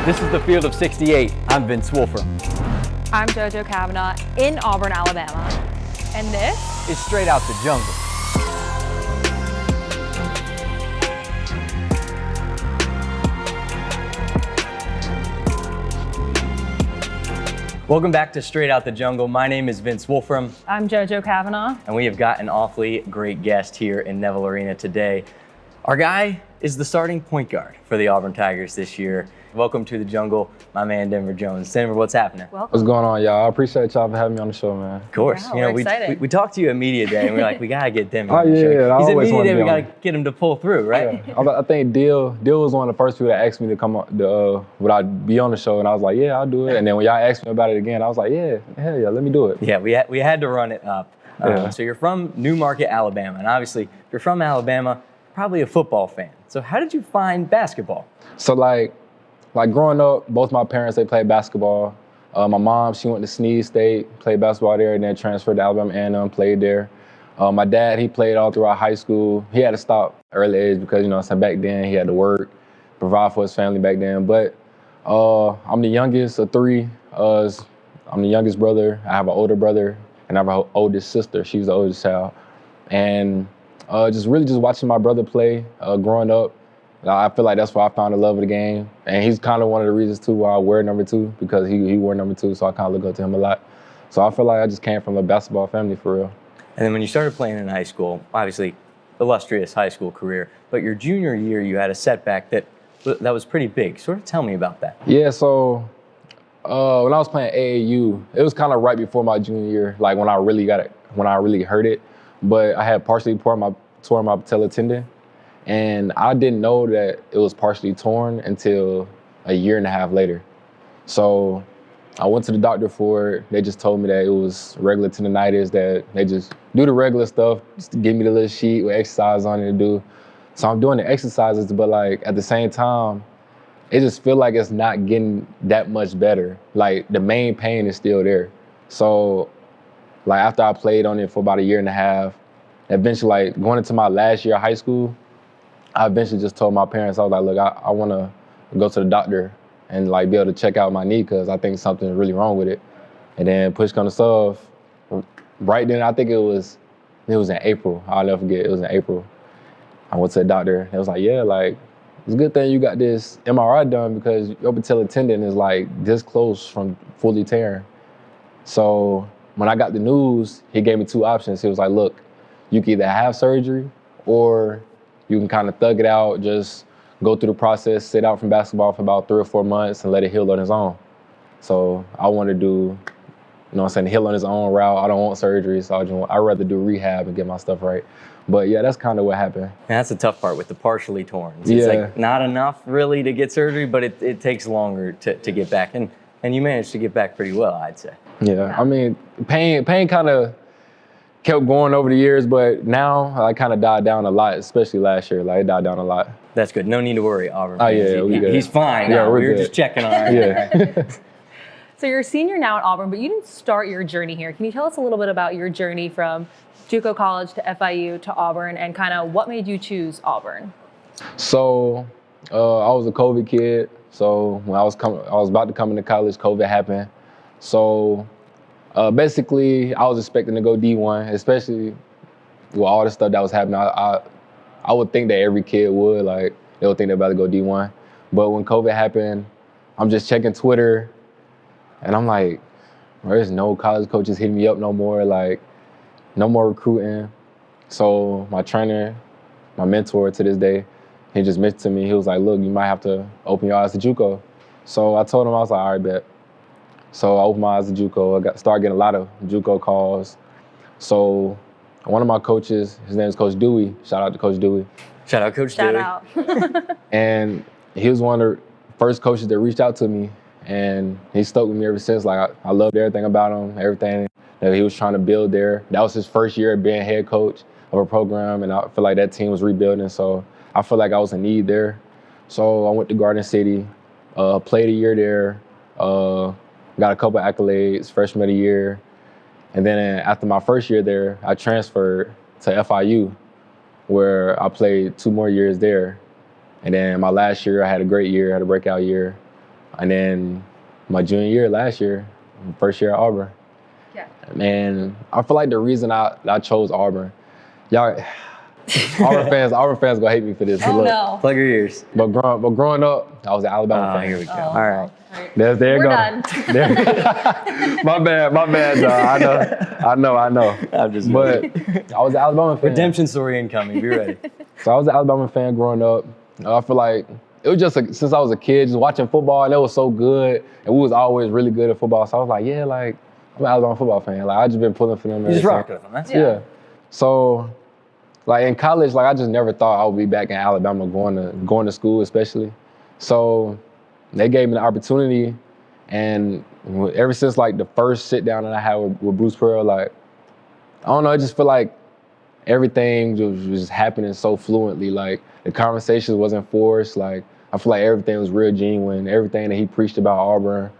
This is the field of 68. I'm Vince Wolfram. I'm Jojo Cavanagh in Auburn, Alabama. And this is Straight Out the Jungle. Welcome back to Straight Out the Jungle. My name is Vince Wolfram. I'm Jojo Cavanagh. And we have got an awfully great guest here in Neville Arena today. Our guy is the starting point guard for the Auburn Tigers this year. Welcome to the jungle, my man Denver Jones. Denver, what's happening? Welcome. What's going on, y'all? I appreciate y'all for having me on the show, man. Of course. Yeah, we're excited. We talked to you at Media Day, and we're like, we got to get Denver on the show. Yeah, He said always Media wanted Day, to be we got on. to get him to pull through, right? Yeah. I think Dill was one of the first people that asked me to come on, would I be on the show? And I was like, yeah, I'll do it. And then when y'all asked me about it again, I was like, yeah, hell yeah, let me do it. Yeah, we had to run it up. Yeah. So you're from Newmarket, Alabama, and obviously, if you're from Alabama, probably a football fan. So how did you find basketball? So like growing up, both my parents, they played basketball. My mom, she went to Sneed State, played basketball there, and then transferred to Alabama A&M, played there. My dad, he played all throughout high school. He had to stop early age because, back then he had to work, provide for his family back then. But I'm the youngest of three. I'm the youngest brother. I have an older brother, and I have an oldest sister. She's the oldest child. And just watching my brother play growing up, I feel like that's why I found the love of the game. And he's kind of one of the reasons, too, why I wear number 2, because he wore number 2, so I kind of look up to him a lot. So I feel like I just came from a basketball family, for real. And then when you started playing in high school, obviously, illustrious high school career, but your junior year, you had a setback that was pretty big. Sort of tell me about that. Yeah, so when I was playing AAU, it was kind of right before my junior year, like when I really hurt it. But I had partially torn my patellar tendon. And I didn't know that it was partially torn until a year and a half later. So I went to the doctor for it. They just told me that it was regular tendonitis, that they just do the regular stuff, just give me the little sheet with exercise on it to do. So I'm doing the exercises, but like at the same time, it just feel like it's not getting that much better. Like the main pain is still there. So like after I played on it for about a year and a half, eventually like going into my last year of high school, I eventually just told my parents, I was like, look, I want to go to the doctor and like be able to check out my knee because I think something's really wrong with it. And then push come to shove, right then, I think it was in April. I'll never forget, it was in April. I went to the doctor. It was like, yeah, like, it's a good thing you got this MRI done because your patellar tendon is like this close from fully tearing. So when I got the news, he gave me 2 options. He was like, look, you can either have surgery or you can kind of thug it out, just go through the process, sit out from basketball for about 3 or 4 months and let it heal on its own. So I want to do, heal on its own route. I don't want surgery, so I'd rather do rehab and get my stuff right. But yeah, that's kind of what happened. And that's the tough part with the partially torn. It's Yeah. like not enough really to get surgery, but it takes longer to get back. And you managed to get back pretty well, I'd say. Yeah, I mean, pain kind of kept going over the years, but now I kind of died down a lot, especially last year. Like it died down a lot. That's good. No need to worry, Auburn. Oh yeah, we good. He's fine. Yeah, now. we're We were good. just checking on him. Yeah. So you're a senior now at Auburn, but you didn't start your journey here. Can you tell us a little bit about your journey from JUCO college to FIU to Auburn and kind of what made you choose Auburn? So I was a COVID kid. So when I was about to come into college, COVID happened. So basically, I was expecting to go D1, especially with all the stuff that was happening. I would think that every kid would, like, they would think they're about to go D1. But when COVID happened, I'm just checking Twitter, and I'm like, there's no college coaches hitting me up no more, like, no more recruiting. So my trainer, my mentor to this day, he just mentioned to me, he was like, look, you might have to open your eyes to JUCO. So I told him, I was like, all right, bet. So I opened my eyes to JUCO. I started getting a lot of JUCO calls. So one of my coaches, his name is Coach Dewey. Shout out to Coach Dewey. Shout out, Coach Shout Dewey. out. And he was one of the first coaches that reached out to me. And he stuck with me ever since. Like I loved everything about him, everything that he was trying to build there. That was his first year being head coach of a program. And I feel like that team was rebuilding. So I feel like I was in need there. So I went to Garden City, played a year there, got a couple accolades, freshman of the year. And then after my first year there, I transferred to FIU, where I played 2 more years there. And then my last year, I had a great year, had a breakout year. And then my junior year, last year, first year at Auburn. Yeah. And I feel like the reason I chose Auburn, y'all, Auburn fans gonna hate me for this. Oh, no. Plug your ears. But growing up, I was an Alabama fan. Here we go. Oh. All right. There you We're go. done. My bad, dog. I know. I'm just But I was an Alabama fan. redemption story incoming. Be ready. So I was an Alabama fan growing up. I feel like it was just since I was a kid, just watching football, and it was so good, and we was always really good at football. So I was like, yeah, like I'm an Alabama football fan. Like I just been pulling for them. You just ever rocked since. with them. That's Yeah. So, like in college, like I just never thought I would be back in Alabama going to school, especially. So they gave me the opportunity, and ever since like the first sit down that I had with Bruce Pearl, like I don't know, I just feel like everything was just happening so fluently. Like the conversations wasn't forced. Like I feel like everything was real genuine. Everything that he preached about Auburn,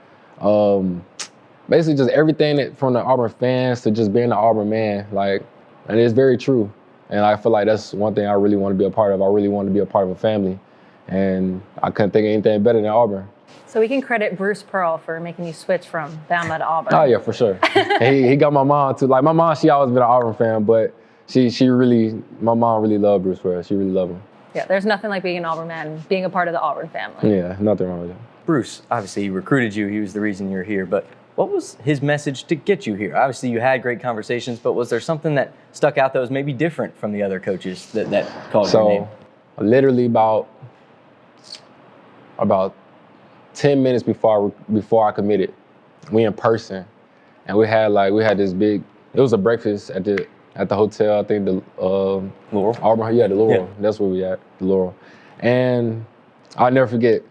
basically just everything that from the Auburn fans to just being an Auburn man. Like, and it's very true. And I feel like that's one thing I really want to be a part of. I really want to be a part of a family, and I couldn't think of anything better than Auburn. So we can credit Bruce Pearl for making you switch from Bama to Auburn. Oh yeah, for sure. And he got my mom too. Like my mom, she always been an Auburn fan, but my mom really loved Bruce Pearl. She really loved him. Yeah, there's nothing like being an Auburn man and being a part of the Auburn family. Yeah, nothing wrong with that. Bruce, obviously he recruited you. He was the reason you're here. But what was his message to get you here? Obviously you had great conversations, but was there something that stuck out that was maybe different from the other coaches that called your name? Literally about 10 minutes before I committed, we in person, and we had this big. It was a breakfast at the hotel. I think the Laurel. Auburn. Yeah, the Laurel. Yeah. That's where we at, the Laurel. And I'll never forget.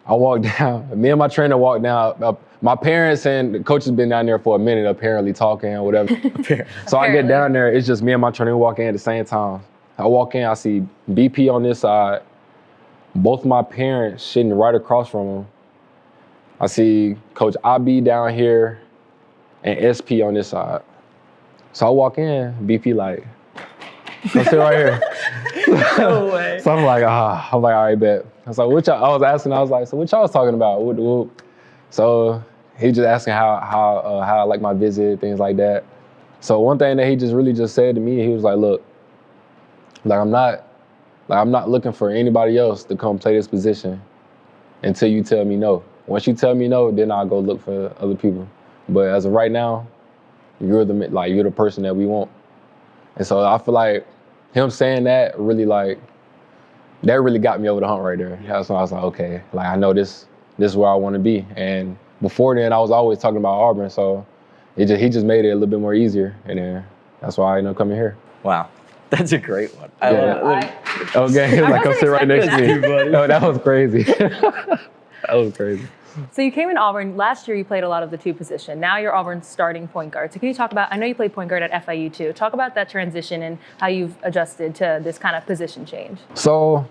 I walked down. Me and my trainer walked down. My parents and the coach has been down there for a minute, apparently talking or whatever. So I get down there. It's just me and my trainer walk in at the same time. I walk in. I see BP on this side. Both of my parents sitting right across from him. I see Coach IB down here and SP on this side. So I walk in, BP like, come sit right here. No way. So I'm like, all right, bet. I was like, I was like, so what y'all was talking about? So he just asking how I like my visit, things like that. So one thing that he just really just said to me, he was like, look, like I'm not looking for anybody else to come play this position until you tell me no. Once you tell me no, then I'll go look for other people. But as of right now, you're the person that we want. And so I feel like him saying that really got me over the hump right there. That's when I was like, okay, like I know this is where I want to be. And before then, I was always talking about Auburn, so he just made it a little bit more easier. And then that's why I ended up coming here. Wow. That's a great one. I Yeah. love it. Okay, like come sit right next to me. buddy. No, that was crazy. That was crazy. So you came in Auburn. Last year you played a lot of the two position. Now you're Auburn's starting point guard. So can you talk about, I know you played point guard at FIU too. Talk about that transition and how you've adjusted to this kind of position change. So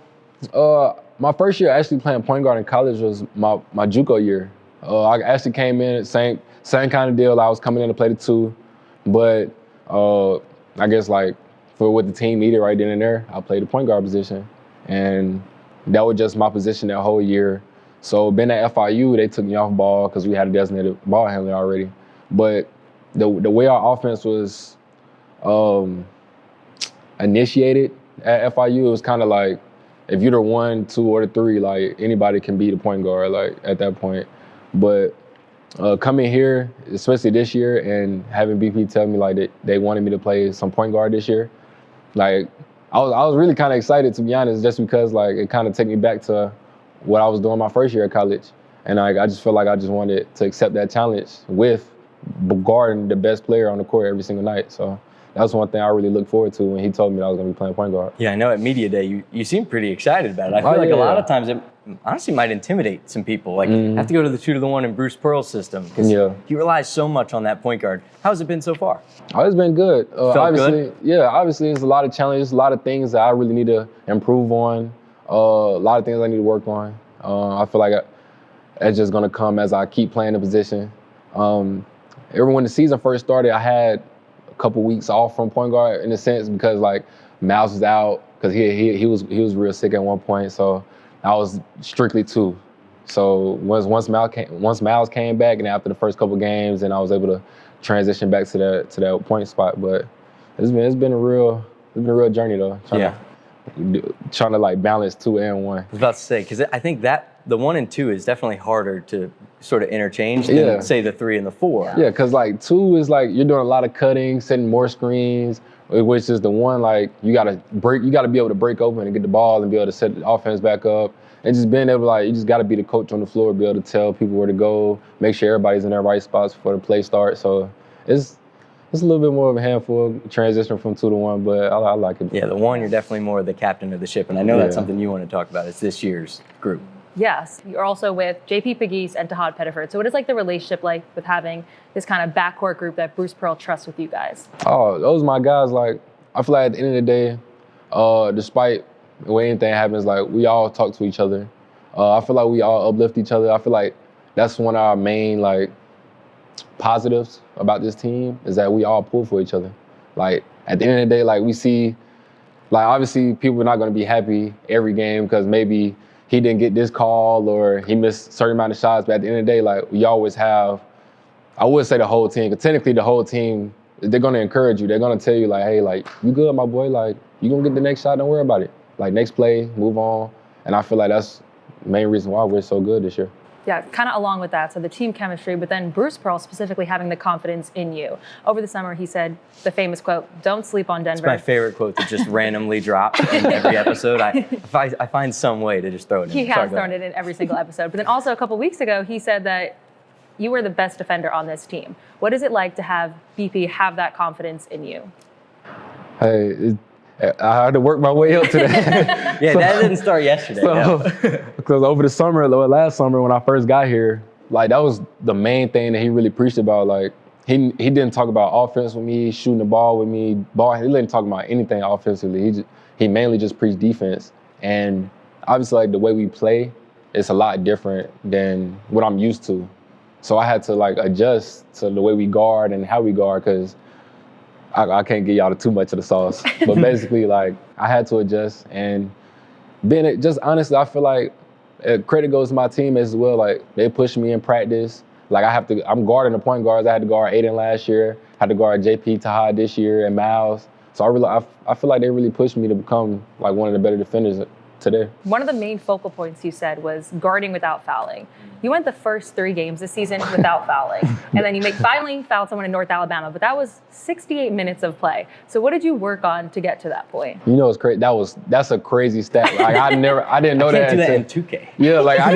my first year actually playing point guard in college was my JUCO year. I actually came in, same kind of deal. I was coming in to play the two, but I guess like for what the team needed right then and there, I played the point guard position. And that was just my position that whole year. So being at FIU, they took me off ball because we had a designated ball handler already. But the way our offense was initiated at FIU, it was kind of like if you're the 1, 2, or the 3, like anybody can be the point guard, like at that point. But coming here, especially this year, and having BP tell me like that they wanted me to play some point guard this year, like I was really kind of excited, to be honest, just because like it kind of took me back to what I was doing my first year at college. And I just feel like I just wanted to accept that challenge with guarding the best player on the court every single night. So that's one thing I really look forward to when he told me that I was going to be playing point guard. Yeah, I know at Media Day, you seem pretty excited about it. I feel like a lot of times it honestly might intimidate some people. Like, have to go to the 2 to the 1 in Bruce Pearl's system because he relies so much on that point guard. How's it been so far? Oh, it's been good. Obviously, good? Yeah, obviously there's a lot of challenges, a lot of things that I really need to improve on, a lot of things I need to work on. I feel like it's just going to come as I keep playing the position. When the season first started, I had a couple weeks off from point guard in a sense because like Miles was out because he was real sick at one point. So I was strictly 2. So once Miles came back, and after the first couple games, and I was able to transition back to that point spot. But it's been a real journey though. Trying to like balance 2 and 1. I was about to say, because I think that the 1 and 2 is definitely harder to sort of interchange than say the 3 and the 4. Yeah, because like 2 is like you're doing a lot of cutting, setting more screens, which is the 1 like you gotta be able to break open and get the ball and be able to set the offense back up. And just being able to like, you just gotta be the coach on the floor, be able to tell people where to go, make sure everybody's in their right spots before the play starts. So it's a little bit more of a handful transition from 2 to 1, but I like it. Yeah, the 1, you're definitely more the captain of the ship, and I know that's something you want to talk about. It's this year's group. Yes, you're also with JP Pegues and Tahad Pettiford. So what is like the relationship like with having this kind of backcourt group that Bruce Pearl trusts with you guys? Oh, those are my guys. Like, I feel like at the end of the day, despite when anything happens, like we all talk to each other. I feel like we all uplift each other. I feel like that's one of our main like positives about this team is that we all pull for each other. Like at the end of the day, like we see, like obviously people are not going to be happy every game because maybe he didn't get this call or he missed a certain amount of shots. But at the end of the day, like we always have, I would say the whole team, because technically the whole team, they're going to encourage you. They're going to tell you like, hey, like you good, my boy. Like you going to get the next shot. Don't worry about it. Like next play, move on. And I feel like that's the main reason why we're so good this year. Yeah, kind of along with that, so the team chemistry, but then Bruce Pearl specifically having the confidence in you. Over the summer, he said the famous quote, "Don't sleep on Denver." It's my favorite quote to just randomly drop in every episode. I find some way to just throw it in. He has thrown it in every single episode. But then also a couple weeks ago, he said that you were the best defender on this team. What is it like to have BP have that confidence in you? Hey, I had to work my way up to that. Yeah, that didn't start yesterday. Because over the summer, last summer when I first got here, like that was the main thing that he really preached about. Like he didn't talk about offense with me, shooting the ball with me, He didn't talk about anything offensively. He mainly just preached defense. And obviously, like the way we play, it's a lot different than what I'm used to. So I had to like adjust to the way we guard and how we guard because I can't get y'all too much of the sauce. But basically, like, I had to adjust. And just honestly, I feel like credit goes to my team as well. Like, they pushed me in practice. Like, I'm guarding the point guards. I had to guard Aiden last year. Had to guard JP Tahad this year and Miles. So I feel like they really pushed me to become, like, one of the better defenders today. One of the main focal points you said was guarding without fouling. You went the first 3 games this season without fouling. And then you finally fouled someone in North Alabama, but that was 68 minutes of play. So what did you work on to get to that point? You know, it's crazy. That's a crazy stat. Like I didn't know that. Can't do that in 2K. Yeah, like I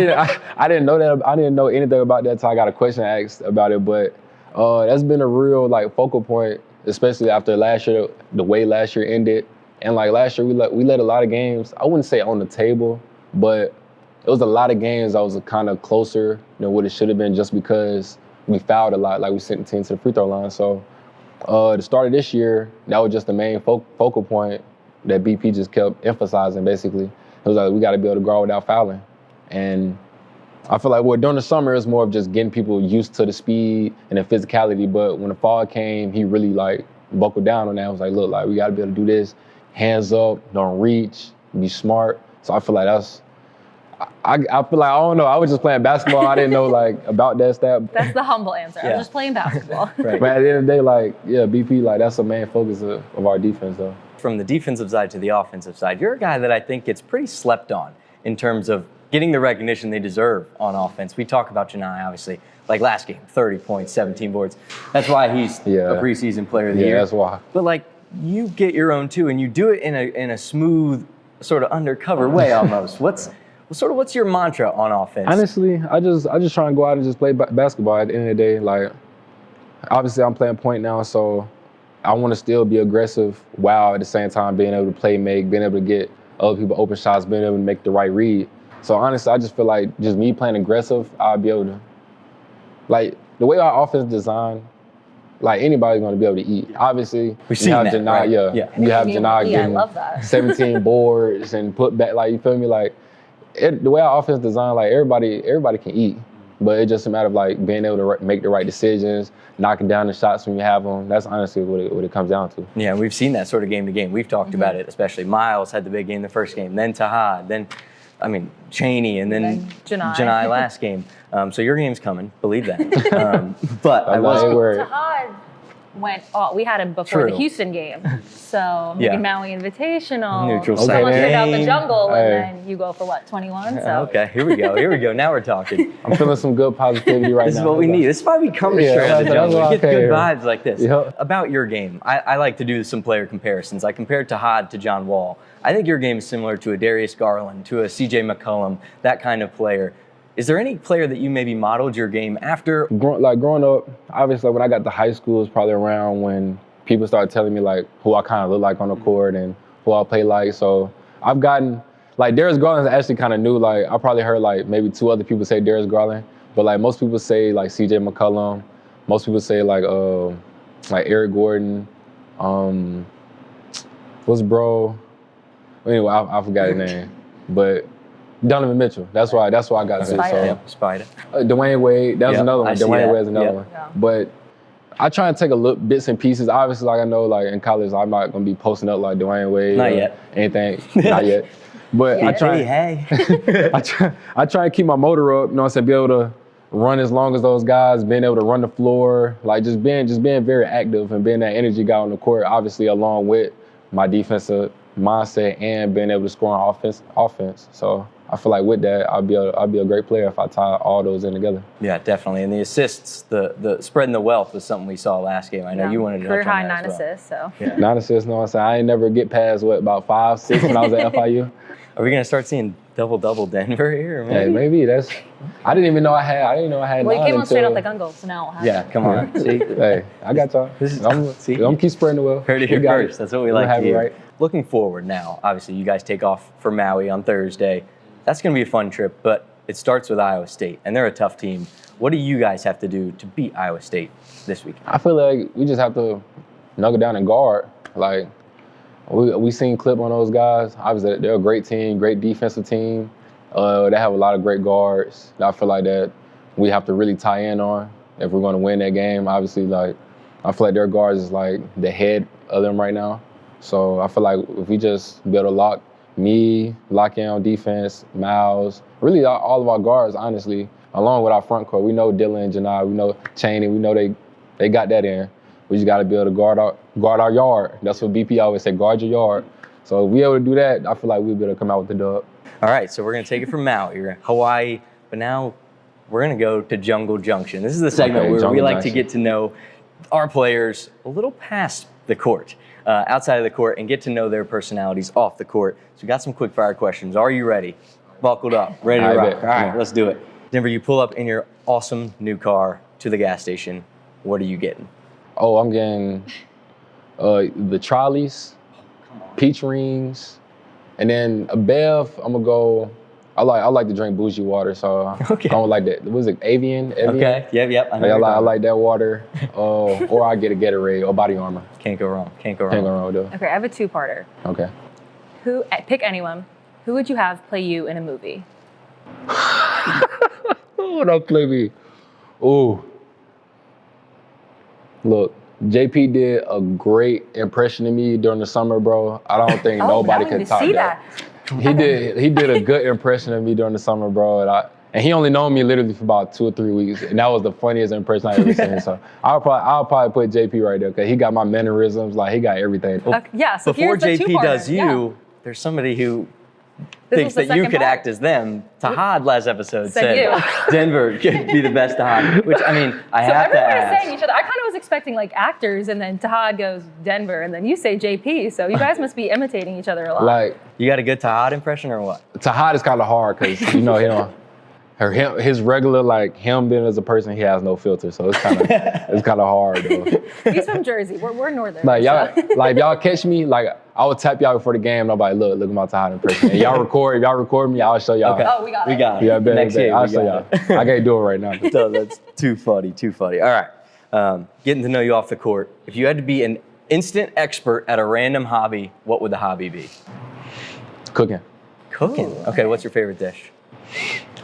didn't know that. I didn't know anything about that until I got a question asked about it. But that's been a real like focal point, especially after last year, the way last year ended. And like last year, we let a lot of games, I wouldn't say on the table, but it was a lot of games that was kind of closer than what it should have been just because we fouled a lot, like we sent the team to the free throw line. So the start of this year, that was just the main focal point that BP just kept emphasizing, basically. It was like, we got to be able to guard without fouling. And I feel like during the summer, it was more of just getting people used to the speed and the physicality. But when the fall came, he really like buckled down on that. I was like, look, like we got to be able to do this. Hands up, don't reach, be smart. So I feel like I feel like, I don't know, I was just playing basketball. I didn't know like about that stat. That's the humble answer. I was just playing basketball. Right. But at the end of the day, like, yeah, BP, like that's the main focus of our defense though. From the defensive side to the offensive side, you're a guy that I think gets pretty slept on in terms of getting the recognition they deserve on offense. We talk about Janai, obviously, like last game, 30 points, 17 boards. That's why he's a preseason player of the year. Yeah, that's why. But like, you get your own too, and you do it in a smooth, sort of undercover way almost. What's your mantra on offense? Honestly, I just try and go out and just play basketball at the end of the day. Like, obviously I'm playing point now, so I want to still be aggressive while at the same time being able to play make, being able to get other people open shots, being able to make the right read. So honestly, I just feel like just me playing aggressive, I'll be able to, like, the way our offense is designed, like anybody's going to be able to eat. Obviously, We've seen that, Janai, right? You have Janai I love that. getting 17 boards and put back, like, you feel me? Like, the way our offense is designed, like, everybody can eat. But it's just a matter of, like, being able to make the right decisions, knocking down the shots when you have them. That's honestly what it comes down to. Yeah, we've seen that sort of game to game. We've talked about it, especially Miles had the big game the first game, then Tahad, then I mean, Cheney and then Janai. last game. So your game's coming, believe that. But I was Tahad went. Oh, we had him before True. the Houston game, so maybe Maui Invitational. Neutral Someone site cleared out the game. jungle, Hey. and then you go for what, 21? So Okay, here we go. Now we're talking. I'm feeling some good positivity right now. This is what we need. This is why we come straight out of the that's jungle. what We I get good care. vibes like this. Yep. About your game, I like to do some player comparisons. I compared Tahad to John Wall. I think your game is similar to a Darius Garland, to a CJ McCollum, that kind of player. Is there any player that you maybe modeled your game after? Growing up, obviously when I got to high school, it's probably around when people started telling me like who I kind of look like on the court and who I play like. So I've gotten, like Darius Garland's actually kind of new. Like I probably heard like maybe 2 other people say Darius Garland, but like most people say like CJ McCollum. Most people say like Eric Gordon. What's bro? Anyway, I forgot his name, but Donovan Mitchell. That's why I got it. So Spider. Dwayne Wade. That's another one. Dwayne Wade's another one. Yeah. But I try and take a little bits and pieces. Obviously, like I know, like in college, I'm not gonna be posting up like Dwayne Wade. Not yet. Anything. Not yet. But I try. Hey. I try and keep my motor up. You know what I'm saying? Be able to run as long as those guys. Being able to run the floor. Like just being very active and being that energy guy on the court. Obviously, along with my defensive mindset and being able to score on offense. So I feel like with that, I'll be a great player if I tie all those in together. Yeah, definitely. And the assists, the spreading the wealth was something we saw last game. I know you wanted to career touch on high that 9 as well. assists. So 9 assists, you know what I'm saying? I ain't never get past, about 5, 6 when I was at FIU. Are we gonna start seeing double Denver here? Maybe? Hey, maybe that's. I didn't even know I had. I didn't know I had. well, you 9 came on straight until- off the gungo, so now I'll have Yeah, come on. See, Hey, I got y'all. I'm keep spreading the wealth. heard it here We got first. That's what we like have to it hear. right. Looking forward now, obviously, you guys take off for Maui on Thursday. That's going to be a fun trip, but it starts with Iowa State, and they're a tough team. What do you guys have to do to beat Iowa State this weekend? I feel like we just have to knuckle down and guard. Like we seen clip on those guys. Obviously, they're a great team, great defensive team. They have a lot of great guards. I feel like that we have to really tie in on if we're going to win that game. Obviously, like I feel like their guards is like the head of them right now. So I feel like if we just build a lock in on defense, Miles, really all of our guards, honestly, along with our front court. We know Dylan, Janai, we know Cheney, we know they got that in. We just got to be able to guard our yard. That's what BP always say, guard your yard. So if we able to do that, I feel like we'll be able to come out with the dub. All right, so we're going to take it from Maui. You're in Hawaii, but now we're going to go to Jungle Junction. This is the segment where we like to get to know our players a little past the court, outside of the court, and get to know their personalities off the court. So we got some quick fire questions. Are you ready? Buckled up, ready to rock. All right, let's do it. Denver, you pull up in your awesome new car to the gas station. What are you getting? Oh, I'm getting the trolleys, peach rings, and then a Bev. I'm gonna go. I like to drink bougie water, so Okay. I don't like that. What is it? Avian? Okay. Yep. I like that water. Or I get a Gatorade or Body Armor. Can't go wrong. Can't go wrong with that. Okay, I have a 2-parter. Okay. Pick anyone. Who would you have play you in a movie? Oh, don't play me. Oh. Look, JP did a great impression of me during the summer, bro. I don't think nobody I didn't could top see that. He did a good impression of me during the summer, bro. And he only known me literally for about 2 or 3 weeks, and that was the funniest impression I ever seen. So I'll probably put JP right there because he got my mannerisms, like he got everything. Okay, yeah. So Before here's the JP 2-parter. does you, Yeah. there's somebody who This thinks was the that you second could part. act as them. Tahad last episode Said said you. Denver could be the best Tahad, which I mean, I So have to everybody's ask. saying each other. I kind of was expecting like actors, and then Tahad goes Denver, and then you say JP. So you guys must be imitating each other a lot. Like You got a good Tahad impression or what? Tahad is kind of hard because his regular like him being as a person, he has no filter, so it's kind of hard though. He's from Jersey. We're northern. Like y'all, so. like if y'all catch me, like I would tap y'all before the game. And I'm like, look at my Tahad impression. And y'all record. If y'all record me, I'll show y'all. Okay. Oh, we got it. We got it. Yeah, Next year, I'll we show got y'all. I can't do it right now. So that's too funny. All right. Getting to know you off the court. If you had to be an instant expert at a random hobby, what would the hobby be? Cooking. Cooking. Okay, what's your favorite dish?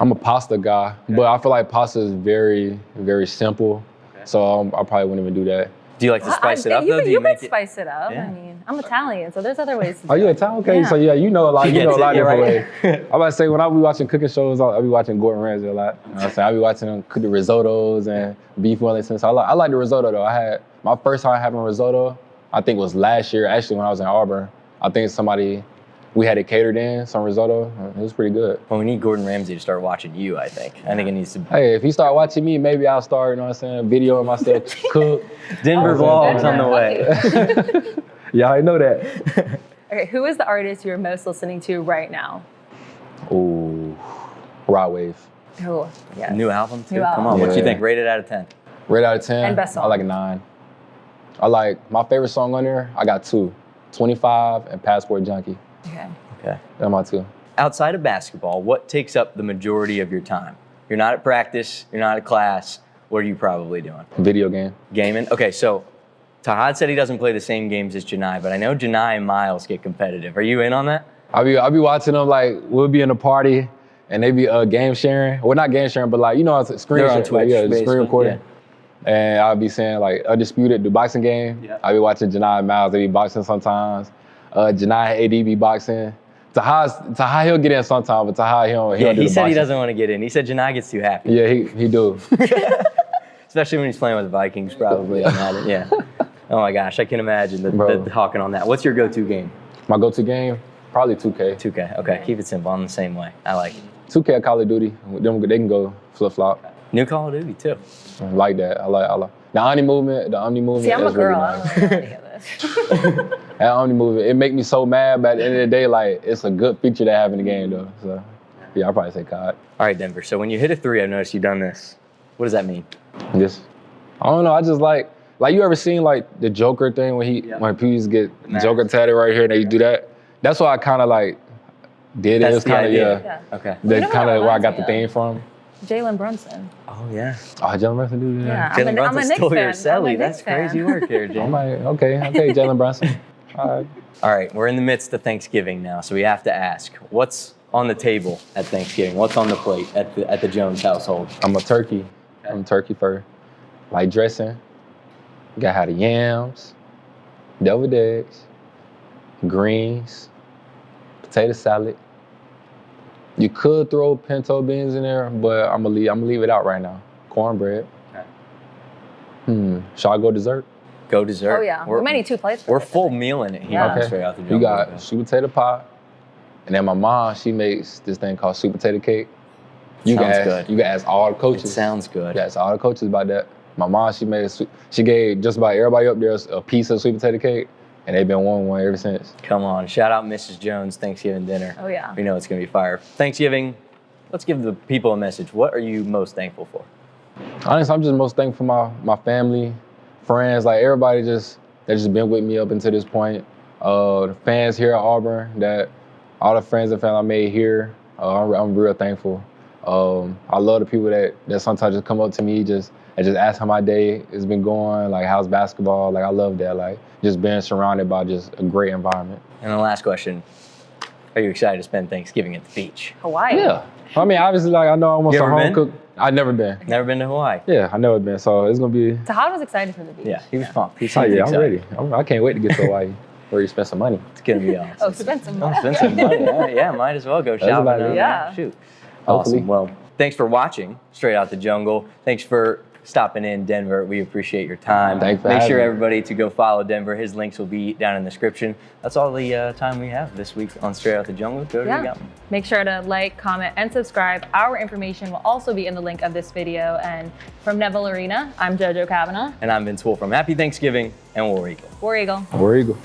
I'm a pasta guy, but I feel like pasta is very, very simple. So I probably wouldn't even do that. Do you like to spice it up though? Do You make could spice it up. Yeah. I mean, I'm Italian, so there's other ways to Oh, do you it. Italian? Okay, Yeah. so yeah, you know a lot. You know a lot of You're different right. ways. I'm about to say when I be watching cooking shows, I'll be watching Gordon Ramsay a lot. You know what I'm saying? I be watching him cook the risottos and beef Wellington. So I like the risotto though. I had my first time having risotto, I think was last year actually when I was in Auburn. I think we had it catered in, some risotto. It was pretty good. Well, we need Gordon Ramsay to start watching you, I think. I think it needs to. Hey, if he start watching me, maybe I'll start, you know what I'm saying, videoing myself cook. Denver vlogs on the way. Yeah, I know that. Okay, who is the artist you're most listening to right now? Ooh, Rod Wave. Oh, yes. New album too? New Come on, album. what do you Yeah. think? Rate it out of 10. Rate out of 10. And best song. I like a 9. I like my favorite song on there. I got 2, 25 and Passport Junkie. Okay. Okay. They're my 2. Outside of basketball, what takes up the majority of your time? You're not at practice, you're not at class. What are you probably doing? Video game. Gaming? Okay, so Tahad said he doesn't play the same games as Janai, but I know Janai and Miles get competitive. Are you in on that? I'll be watching them like we'll be in a party and they be game sharing. Well, not game sharing, but like you know, it's screen They're on share, like, Twitch, yeah, basically, screen recording. And I'll be saying like Undisputed, the boxing game. Yeah. I'll be watching Janai and Miles. They be boxing sometimes. Janai and AD be boxing. Tahad he'll get in sometime, but Tahad he don't Yeah, do he the said he boxing. doesn't want to get in. He said Janai gets too happy. Yeah, he do. Especially when he's playing with the Vikings, probably. On that. Yeah. Oh my gosh, I can imagine the talking on that. What's your go-to game? My go-to game, probably 2K. 2K. Okay, keep it simple. I'm the same way. I like it. 2K at Call of Duty. They can go flip-flop. New Call of Duty too. I like that. I like the Omni movement. The Omni movement. See, I'm a is really girl. nice. I don't know any of this. That Omni movement, it make me so mad, but at the end of the day, like it's a good feature to have in the game though. So yeah, I'll probably say COD. All right, Denver. So when you hit a 3, I've noticed you've done this. What does that mean? Just I don't know. I just like you ever seen like the Joker thing when people get mask. Joker tatted right here and they do that. That's why I kind of like did it. That's It's the kind of idea. Yeah. Okay. You know That's what kind it of where I reminds got me the of? theme from. Jalen Brunson. Oh yeah. Oh, Jalen Brunson do that. Yeah, Jalen I'm a Brunson Knicks stole your fan. I'm a celly. Knicks That's crazy fan. work here, I'm Jalen. like, okay, Jalen Brunson. All right. All right, we're in the midst of Thanksgiving now, so we have to ask, what's on the table at Thanksgiving? What's on the plate at the Jones household? I'm a turkey. I'm turkey first. Like dressing. You gotta have the yams, deviled eggs, greens, potato salad. You could throw pinto beans in there, but I'm gonna leave it out right now. Cornbread. Okay. Shall I go dessert? Go dessert. Oh yeah, we might need 2 plates. For We're this, I full think. mealing it here. Yeah. Okay. Straight out the You jungle. got sweet potato pie, and then my mom she makes this thing called sweet potato cake. You Sounds can good. ask, you can ask all the It coaches. sounds good. Yeah, ask all the coaches about that. My mom she gave just about everybody up there a piece of sweet potato cake, and they've been wanting one ever since. Come on, shout out Mrs. Jones Thanksgiving dinner. Oh yeah. We know it's gonna be fire. Thanksgiving, let's give the people a message. What are you most thankful for? Honestly, I'm just most thankful for my family, friends, like everybody that just been with me up until this point. The fans here at Auburn, all the friends and family I made here, I'm real thankful. I love the people that sometimes just come up to me and just ask how my day has been going, like how's basketball. Like I love that, like just being surrounded by just a great environment. And the last question, are you excited to spend Thanksgiving at the beach? Hawaii. Yeah. I mean, obviously, like I know I want You some ever home been? cook. I've never been. Never been to Hawaii? Yeah, I never been. So it's gonna be. Tahad was excited for the beach. Yeah, he was pumped. He Oh seemed yeah, I'm excited. ready. I can't wait to get to Hawaii where you spend some money. It's gonna be awesome. Oh, spend some Oh, money. spend some money. Yeah, might as well go That's shopping. about it. on Yeah. that. Shoot. Hopefully. Awesome. Well, thanks for watching Straight Out the Jungle. Thanks for stopping in, Denver. We appreciate your time. Thanks for Make having sure me. everybody to go follow Denver. His links will be down in the description. That's all the time we have this week on Straight Out the Jungle. Go to Yeah. you got. Make sure to like, comment, and subscribe. Our information will also be in the link of this video. And from Neville Arena, I'm Jojo Cavanagh. And I'm Vince Wolfram. Happy Thanksgiving and War Eagle. War Eagle. Where you go?